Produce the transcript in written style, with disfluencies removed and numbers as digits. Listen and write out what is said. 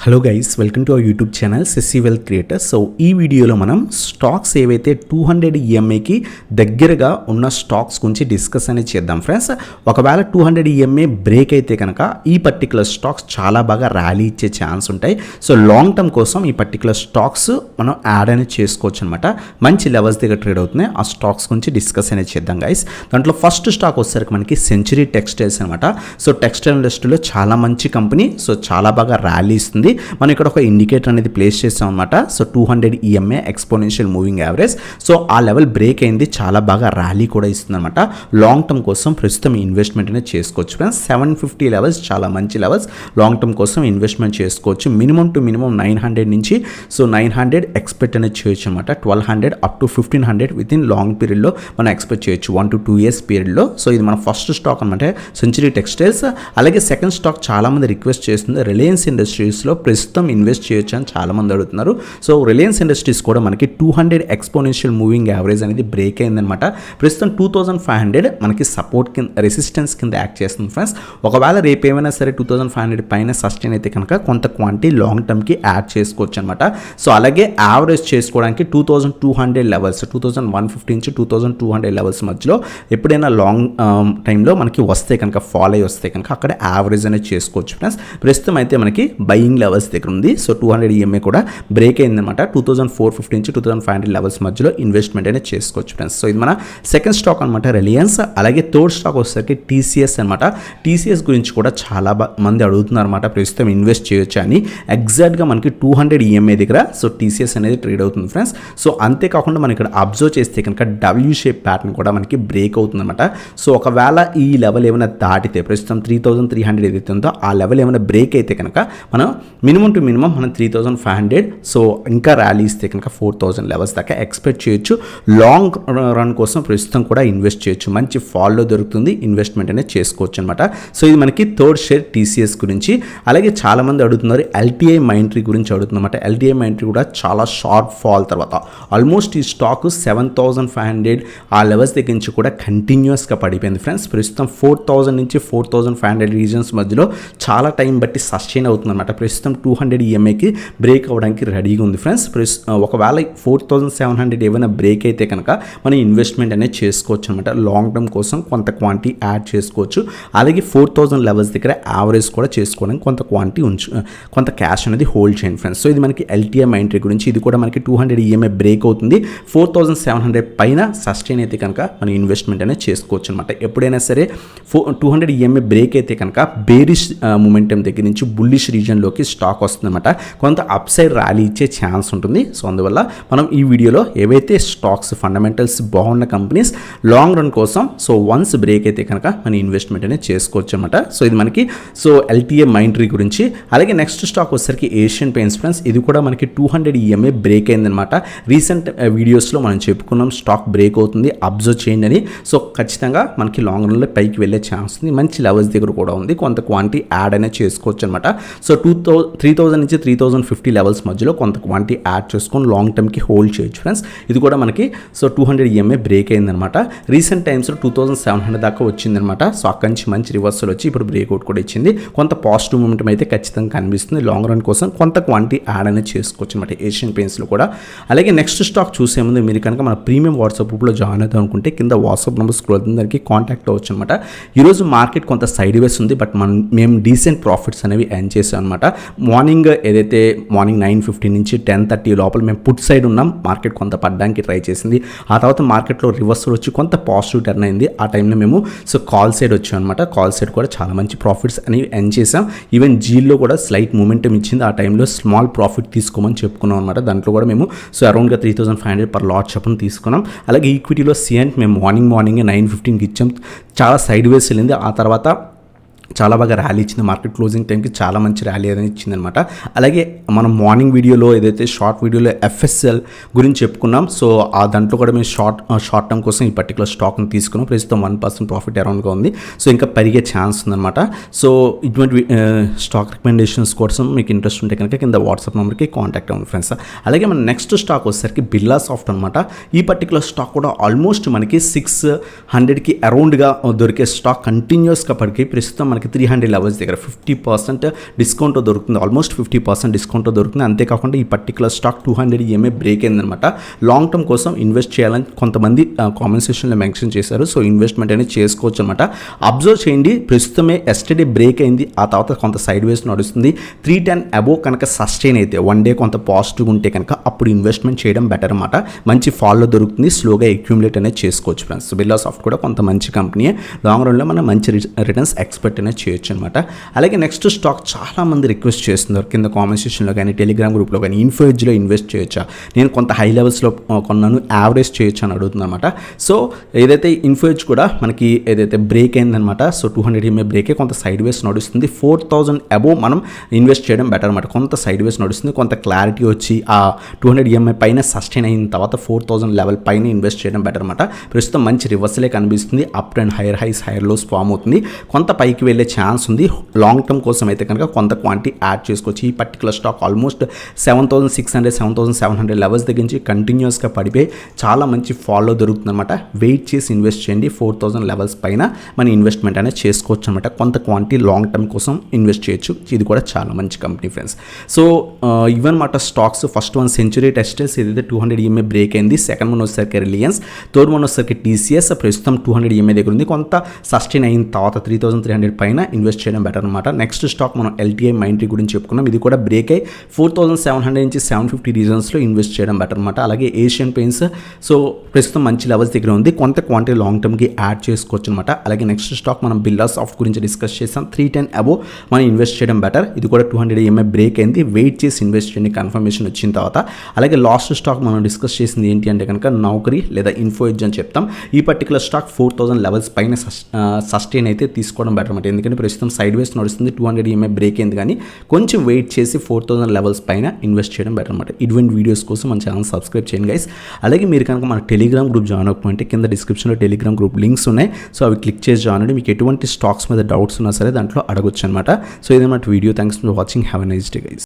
Hello guys, welcome to our YouTube channel సెస్సీ wealth creator. So ఈ వీడియోలో మనం స్టాక్స్ ఏవైతే 200 EMAకి దగ్గరగా ఉన్న స్టాక్స్ గురించి డిస్కస్ అనేది చేద్దాం ఫ్రెండ్స్. ఒకవేళ 200 EMA బ్రేక్ అయితే కనుక ఈ పర్టికులర్ స్టాక్స్ చాలా బాగా ర్యాలీ ఇచ్చే ఛాన్స్ ఉంటాయి. సో లాంగ్ టర్మ్ కోసం ఈ పర్టికులర్ స్టాక్స్ మనం యాడ్ అనేది చేసుకోవచ్చు అనమాట. మంచి లెవెల్స్ దగ్గర ట్రేడ్ అవుతున్నాయి. ఆ స్టాక్స్ గురించి డిస్కస్ అనేది చేద్దాం గైస్. దాంట్లో ఫస్ట్ స్టాక్ వచ్చేసరికి మనకి సెంచరీ టెక్స్టైల్స్ అనమాట. సో టెక్స్టైల్ ఇండస్ట్రీలో చాలా మంచి కంపెనీ, సో చాలా బాగా ర్యాలీ ఇస్తుంది. మనం ఇక్కడ ఒక ఇండికేటర్ అనేది ప్లేస్ చేస్తాం అనమాట. So 200 EMA exponential moving average. So ఆ లెవెల్ బ్రేక్ అయింది, చాలా బాగా ర్యాలీ కూడా ఇస్తుంది అనమాట. లాంగ్ టర్మ్ కోసం ప్రస్తుతం ఇన్వెస్ట్మెంట్ అనేది చేసుకోవచ్చు ఫ్రెండ్స్. 750 లెవెల్స్ చాలా మంచి లెవెల్స్. లాంగ్ టర్మ్ కోసం ఇన్వెస్ట్మెంట్ చేసుకోవచ్చు. మినిమం టు మినిమం 900 నుంచి సో 900 ఎక్స్పెక్ట్ అనేది చేయొచ్చు అనమాట. 1200 up to 1500 with in long పీరియడ్లో మనం ఎక్స్పెక్ట్ చేయొచ్చు 1 to 2 years పీరియడ్లో. సో ఇది మన ఫస్ట్ స్టాక్ అనమాట, సెంచరీ టెక్స్టైల్స్. అలాగే సెకండ్ స్టాక్ చాలామంది రిక్వెస్ట్ చేస్తుంది, రిలయన్స్ ఇండస్ట్రీస్లో ప్రస్తుతం ఇన్వెస్ట్ చేయొచ్చు అని చాలామంది అడుగుతున్నారు. సో రిలయన్స్ ఇండస్ట్రీస్ కూడా మనకి 200 ఎక్స్పోనెన్షియల్ మూవింగ్ యావరేజ్ అనేది బ్రేక్ అయిందనమాట. ప్రస్తుతం 2500 మనకి సపోర్ట్ కింద, రెసిస్టెన్స్ కింద యాక్ట్ చేస్తుంది ఫ్రెండ్స్. ఒకవేళ రేపు ఏమైనా సరే 2500 పైన సస్టైన్ అయితే కనుక కొంత క్వాంటిటీ లాంగ్ టర్మ్కి యాడ్ చేసుకోవచ్చు అనమాట. సో అలాగే యావరేజ్ చేసుకోవడానికి 2200 లెవెల్స్, 2150 నుంచి 2200 లెవెల్స్ మధ్యలో ఎప్పుడైనా లాంగ్ టైంలో మనకి వస్తే కనుక, ఫాలో అయ్యి వస్తే కనుక అక్కడ యావరేజ్ అనేది చేసుకోవచ్చు ఫ్రెండ్స్. ప్రస్తుతం అయితే మనకి బయింగ్ లెవెల్స్ దగ్గర ఉంది. సో 200 EMA కూడా బ్రేక్ అయిందనమాట. 2450 నుంచి 2500 లెవెల్స్ మధ్యలో ఇన్వెస్ట్మెంట్ అనేది చేసుకోవచ్చు ఫ్రెండ్స్. సో ఇది మన సెకండ్ స్టాక్ అనమాట, రిలయన్స్. అలాగే థర్డ్ స్టాక్ వచ్చేసరికి TCS అనమాట. TCS గురించి కూడా చాలా మంది అడుగుతున్నారు అనమాట, ప్రస్తుతం ఇన్వెస్ట్ చేయొచ్చు అని. ఎగ్జాక్ట్గా మనకి 200 EMA దగ్గర సో TCS అనేది ట్రేడ్ అవుతుంది ఫ్రెండ్స్. సో అంతేకాకుండా మనం ఇక్కడ అబ్జర్వ్ చేస్తే కనుక W షేప్ ప్యాటర్న్ కూడా మనకి బ్రేక్ అవుతుంది అనమాట. సో ఒకవేళ ఈ లెవెల్ ఏమైనా దాటితే, ప్రస్తుతం 3300 ఏదైతే ఉందో ఆ లెవెల్ ఏమైనా బ్రేక్ అయితే కనుక మనం మినిమం టు మినిమం మనం 3500, సో ఇంకా ర్యాలీ ఇస్తే కనుక 4000 లెవెల్స్ దాకా ఎక్స్పెక్ట్ చేయొచ్చు. లాంగ్ రన్ కోసం ప్రస్తుతం కూడా ఇన్వెస్ట్ చేయొచ్చు. మంచి ఫాల్లో దొరుకుతుంది, ఇన్వెస్ట్మెంట్ అనేది చేసుకోవచ్చు అనమాట. సో ఇది మనకి థర్డ్ షేర్ TCS గురించి. అలాగే చాలామంది అడుగుతున్నారు LTI MINDTREE గురించి అడుగుతున్నమాట. LTI MINDTREE కూడా చాలా షార్ప్ ఫాల్ తర్వాత ఆల్మోస్ట్ ఈ స్టాక్ 7500 ఆ లెవెల్స్ దగ్గర నుంచి కూడా కంటిన్యూస్గా పడిపోయింది ఫ్రెండ్స్. ప్రస్తుతం 4000 నుంచి 4500 రీజన్స్ మధ్యలో చాలా టైం బట్టి సస్టైన్ అవుతుంది అనమాట. ప్రస్తుతం 200 EMAకి బ్రేక్ అవ్వడానికి రెడీగా ఉంది ఫ్రెండ్స్. ఒకవేళ 4700 ఏమైనా బ్రేక్ అయితే కనుక మనం ఇన్వెస్ట్మెంట్ అనేది చేసుకోవచ్చు అనమాట. లాంగ్ టర్మ్ కోసం కొంత క్వాంటిటీ యాడ్ చేసుకోవచ్చు. అలాగే 4000 లెవెల్స్ దగ్గర యావరేజ్ కూడా చేసుకోవడానికి కొంత క్వాంటిటీ కొంత క్యాష్ అనేది హోల్డ్ చేయండి ఫ్రెండ్స్. సో ఇది మనకి LTI MINDTREE గురించి. ఇది కూడా మనకి 200 EMA బ్రేక్ అవుతుంది. 4700 పైన సస్టైన్ అయితే కనుక మనం ఇన్వెస్ట్మెంట్ అనేది చేసుకోవచ్చు అనమాట. ఎప్పుడైనా సరే 200 EMA బ్రేక్ అయితే కనుక బేరిష్ మూమెంటం దగ్గర నుంచి బుల్లిష్ రీజన్లోకి స్టాక్ వస్తుందన్నమాట. కొంత అప్ సైడ్ ర్యాలీ ఇచ్చే ఛాన్స్ ఉంటుంది. సో అందువల్ల మనం ఈ వీడియోలో ఏవైతే స్టాక్స్ ఫండమెంటల్స్ బాగున్న కంపెనీస్ లాంగ్ రన్ కోసం సో వన్స్ బ్రేక్ అయితే కనుక మన ఇన్వెస్ట్మెంట్ అనేది చేసుకోవచ్చు అనమాట. సో ఇది మనకి సో LTI MINDTREE గురించి. అలాగే నెక్స్ట్ స్టాక్ వచ్చేసరికి ఏషియన్ పెయింట్స్ ఫ్రెండ్స్. ఇది కూడా మనకి 200 EMA బ్రేక్ అయిందనమాట. రీసెంట్ వీడియోస్లో మనం చెప్పుకున్నాం స్టాక్ బ్రేక్ అవుతుంది, అబ్జర్వ్ చేయండి అని. సో ఖచ్చితంగా మనకి లాంగ్ రన్లో పైకి వెళ్ళే ఛాన్స్ ఉంది. మంచి లెవెల్స్ దగ్గర కూడా ఉంది. కొంత క్వాంటిటీ యాడ్ అనేది చేసుకోవచ్చు అనమాట. సో 3000 నుంచి 3050 లెవెల్స్ మధ్యలో కొంత క్వాంటిటీ యాడ్ చేసుకొని లాంగ్ టర్మ్కి హోల్డ్ చేయొచ్చు ఫ్రెండ్స్. ఇది కూడా మనకి సో 200 EMA బ్రేక్ అయిందనమాట. రీసెంట్ టైమ్స్లో 2700 దాకా వచ్చిందనమాట. సో అక్కడి నుంచి మంచి రివర్సల్ వచ్చి ఇప్పుడు బ్రేక్అవుట్ కూడా ఇచ్చింది. కొంత పాజిటివ్ మూమెంట్ అయితే ఖచ్చితంగా కనిపిస్తుంది. లాంగ్ రన్ కోసం కొంత క్వాంటిటీ యాడ్ అనేది చేసుకోవచ్చు అనమాట ఏషియన్ పెయింట్స్లో కూడా. అలాగే నెక్స్ట్ స్టాక్ చూసే ముందు మీరు కనుక మన ప్రీమియం వాట్సాప్ గ్రూప్లో జాయిన్ అవుతాం అనుకుంటే కింద వాట్సాప్ నెంబర్ స్క్రోల్ అవుతుంది, దానికి కాంటాక్ట్ అవ్వచ్చు అనమాట. ఈరోజు మార్కెట్ కొంత సైడ్ వేస్ ఉంది, బట్ మేము డీసెంట్ ప్రాఫిట్స్ అనేవి ఎర్న్ చేసాం అనమాట. మార్నింగ్ ఏదైతే మార్నింగ్ 9:50 నుంచి 10:30 లోపల మేము పుట్ సైడ్ ఉన్నాం. మార్కెట్ కొంత పడడానికి ట్రై చేసింది. ఆ తర్వాత మార్కెట్లో రివర్సల్ వచ్చి కొంత పాజిటివ్ టర్న్ అయింది. ఆ టైంలో మేము సో కాల్ సైడ్ వచ్చాం అనమాట. కాల్ సైడ్ కూడా చాలా మంచి ప్రాఫిట్స్ అనేవి ఎర్న్ చేసాం. ఈవెన్ జీల్లో కూడా స్లైట్ మూమెంటం ఇచ్చింది. ఆ టైంలో స్మాల్ ప్రాఫిట్ తీసుకోమని చెప్పుకున్నాం అనమాట. దాంట్లో కూడా మేము సో అరౌండ్గా 3500 పర్ లాట్ చొప్పున తీసుకున్నాం. అలాగే ఈక్విటీలో సిఎంట్ మేము మార్నింగ్ 9:15కి ఇచ్చాం. చాలా సైడ్ వేస్ వెళ్ళింది. ఆ తర్వాత చాలా బాగా ర్యాలీ ఇచ్చింది. మార్కెట్ క్లోజింగ్ టైంకి చాలా మంచి ర్యాలీ అనేది ఇచ్చిందనమాట. అలాగే మనం మార్నింగ్ వీడియోలో ఏదైతే షార్ట్ వీడియోలో FSL గురించి చెప్పుకున్నాం. సో ఆ దాంట్లో కూడా మేము షార్ట్ టర్మ్ కోసం ఈ పర్టికులర్ స్టాక్ని తీసుకున్నాం. ప్రస్తుతం 1% ప్రాఫిట్ అరౌండ్గా ఉంది. సో ఇంకా పెరిగే ఛాన్స్ ఉందన్నమాట. సో ఇటువంటి స్టాక్ రికమెండేషన్స్ కోసం మీకు ఇంట్రెస్ట్ ఉంటే కనుక కింద వాట్సాప్ నెంబర్కి కాంటాక్ట్ అవ్వండి ఫ్రెండ్స్. అలాగే మన నెక్స్ట్ స్టాక్ వచ్చేసరికి బిర్లాసాఫ్ట్ అనమాట. ఈ పర్టికులర్ స్టాక్ కూడా ఆల్మోస్ట్ మనకి 600కి అరౌండ్గా దొరికే స్టాక్ కంటిన్యూస్గా పడికి ప్రస్తుతం మనకి 300 లెవెల్స్ దగ్గర 50% డిస్కౌంట్ దొరుకుతుంది, ఆల్మోస్ట్ 50% డిస్కౌంట్ దొరుకుతుంది. అంతేకాకుండా ఈ పర్టికులర్ స్టాక్ 200 EMA బ్రేక్ అయిందనమాట. లాంగ్ టర్మ్ కోసం ఇన్వెస్ట్ చేయాలని కొంతమంది కామెంట్ సెక్షన్లో మెన్షన్ చేశారు. సో ఇన్వెస్ట్మెంట్ అనేది చేసుకోవచ్చు అనమాట. అబ్జర్వ్ చేయండి, ప్రస్తుతమే ఎస్టర్డే బ్రేక్ అయింది, ఆ తర్వాత కొంత సైడ్ వేస్ నడుస్తుంది. 310 అబోవ్ కనుక సస్టైన్ అయితే వన్ డే కొంత పాజిటివ్ ఉంటే కనుక అప్పుడు ఇన్వెస్ట్మెంట్ చేయడం బెటర్ అనమాట. మంచి ఫాల్లో దొరుకుతుంది, స్లోగా అక్యూములేట్ అనేది చేసుకోవచ్చు ఫ్రెండ్స్. BSOFT కూడా కొంత మంచి కంపెనీ, లాంగ్ రన్లో మనం మంచి రిటర్న్స్ ఎక్స్పెక్ట్ అనేది చేయొచ్చు అనమాట. అలాగే నెక్స్ట్ స్టాక్ చాలా మంది రిక్వెస్ట్ చేస్తున్నారు కింద కామెంట్ సెక్షన్లో కానీ టెలిగ్రామ్ గ్రూప్లో కానీ, ఇన్ఫోఎడ్జ్లో ఇన్వెస్ట్ చేయొచ్చా, నేను కొంత హై లెవెల్స్లో కొన్నాను, యావరేజ్ చేయొచ్చు అని అడుగుతుంది అనమాట. సో ఏదైతే ఇన్ఫోఎడ్జ్ కూడా మనకి ఏదైతే బ్రేక్ అయిందనమాట, సో 200 EMA బ్రేకే కొంత సైడ్ వేస్ నడుస్తుంది. 4000 అబోవ్ మనం ఇన్వెస్ట్ చేయడం బెటర్ అనమాట. కొంత సైడ్ వేస్ నడుస్తుంది, కొంత క్లారిటీ వచ్చి ఆ 200 EMA పైన సస్టైన్ అయిన తర్వాత 4000 లెవెల్ పైన ఇన్వెస్ట్ చేయడం బెటర్ అనమాట. ప్రస్తుతం మంచి రివర్సలే కనిపిస్తుంది, up and higher highs higher lows form అవుతుంది, కొంత పైకి వెళ్ళే ఛాన్స్ ఉంది. లాంగ్ టర్మ్ కోసం అయితే కనుక కొంత క్వాంటిటీ యాడ్ చేసుకోవచ్చు. ఈ పర్టికులర్ స్టాక్ ఆల్మోస్ట్ 7600 7700 లెవెల్స్ దగ్గర నుంచి కంటిన్యూస్గా పడిపోయి చాలా మంచి ఫాలో దొరుకుతుంది అనమాట. వెయిట్ చేసి ఇన్వెస్ట్ చేయండి, 4000 లెవెల్స్ పైన మన ఇన్వెస్ట్మెంట్ అనేది చేసుకోవచ్చు అనమాట. కొంత క్వాంటిటీ లాంగ్ టర్మ్ కోసం ఇన్వెస్ట్ చేయొచ్చు. ఇది కూడా చాలా మంచి కంపెనీ ఫ్రెండ్స్. సో ఇవన్నమాట stocks. First one century textiles, ఏదైతే 200 EMA బ్రేక్ అయింది. సెకండ్ వన్ వచ్చేసరికి రిలయన్స్, థర్డ్ వన్ వచ్చేసరికి TCS, ప్రస్తుతం 200 EMA దగ్గర ఉంది. కొంత సస్టైన్ అయిన తర్వాత 3300 పైన ఇన్వెస్ట్ చేయడం బెటర్ అనమాట. నెక్స్ట్ స్టాక్ మనం LTI మైంట్రీ గురించి చెప్పుకున్నాం. ఇది కూడా బ్రేక్ అయ్యి 4700 నుంచి 750 రీజన్స్లో ఇన్వెస్ట్ చేయడం బెటర్ అనమాట. అలాగే ఏషియన్ పెయింట్స్, సో ప్రస్తుతం మంచి లెవెల్స్ దగ్గర ఉంది, కొంత క్వాంటిటీ లాంగ్ టర్మ్కి యాడ్ చేసుకోవచ్చు అనమాట. అలాగే నెక్స్ట్ స్టాక్ మనం BSOFT గురించి డిస్కస్ చేసాం. 310 అబోవ్ మనం ఇన్వెస్ట్ చేయడం బెటర్. ఇది కూడా 200 EMA బ్రేక్ అయింది, వెయిట్ చేసి ఇన్వెస్ట్ చేయండి కన్ఫర్మేషన్ వచ్చిన తర్వాత. అలాగే లాస్ట్ స్టాక్ మనం డిస్కస్ చేసింది ఏంటి అంటే కనుక నౌకరీ లేదా ఇన్ఫోఎడ్జ్ అని చెప్తాం. ఈ పర్టికులర్ స్టాక్ 4000 లెవెల్స్ పైన సస్టైన్ అయితే తీసుకోవడం బెటర్ అనమాట. ఎందుకంటే ప్రస్తుతం సైడ్ వేస్ నడుస్తుంది, 200 EMA బ్రేక్ అయింది, కానీ కొంచెం వెయిట్ చేసి 4000 లెవెల్స్ పైన ఇన్వెస్ట్ చేయడం బెటర్ అనమాట. ఇటువంటి వీడియోస్ కోసం మన ఛానల్ సబ్స్క్రైబ్ చేయండి గైస్. అలాగే మీరు కనుక మన టెలిగ్రామ్ గ్రూప్ జాయిన్ అవ్వకపోతే కింద డిస్క్రిప్షన్లో టెలిగ్రామ్ గ్రూప్ లింక్స్ ఉన్నాయి. సో అవి క్లిక్ చేసి జాయిన్ అవ్వండి. మీకు ఎటువంటి స్టాక్స్ మీద డౌట్స్ ఉన్నా సరే దాంట్లో అడగొచ్చు అనమాట. సో ఇదన్నమాట video. Thanks for watching. Have a nice day guys.